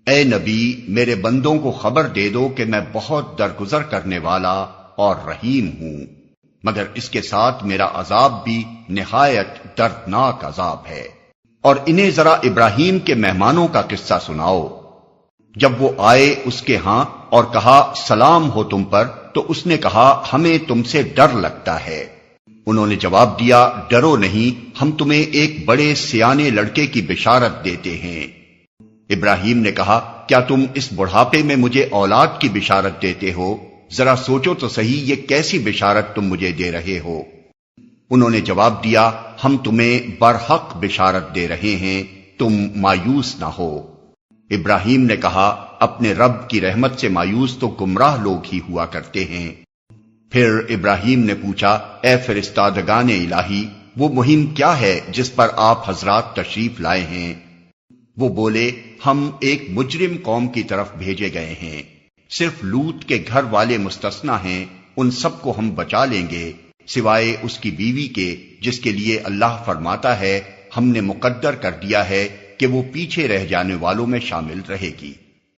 اے نبی میرے بندوں کو خبر دے دو کہ میں بہت درگزر کرنے والا اور رحیم ہوں، مگر اس کے ساتھ میرا عذاب بھی نہایت دردناک عذاب ہے۔ اور انہیں ذرا ابراہیم کے مہمانوں کا قصہ سناؤ۔ جب وہ آئے اس کے ہاں اور کہا سلام ہو تم پر، تو اس نے کہا ہمیں تم سے ڈر لگتا ہے۔ انہوں نے جواب دیا ڈرو نہیں، ہم تمہیں ایک بڑے سیانے لڑکے کی بشارت دیتے ہیں۔ ابراہیم نے کہا کیا تم اس بڑھاپے میں مجھے اولاد کی بشارت دیتے ہو؟ ذرا سوچو تو صحیح یہ کیسی بشارت تم مجھے دے رہے ہو؟ انہوں نے جواب دیا ہم تمہیں برحق بشارت دے رہے ہیں، تم مایوس نہ ہو۔ ابراہیم نے کہا اپنے رب کی رحمت سے مایوس تو گمراہ لوگ ہی ہوا کرتے ہیں۔ پھر ابراہیم نے پوچھا اے فرستادگان الہی، وہ مہم کیا ہے جس پر آپ حضرات تشریف لائے ہیں؟ وہ بولے ہم ایک مجرم قوم کی طرف بھیجے گئے ہیں، صرف لوط کے گھر والے مستثنی ہیں، ان سب کو ہم بچا لیں گے سوائے اس کی بیوی کے، جس کے لیے اللہ فرماتا ہے ہم نے مقدر کر دیا ہے کہ وہ پیچھے رہ جانے والوں میں شامل رہے گی۔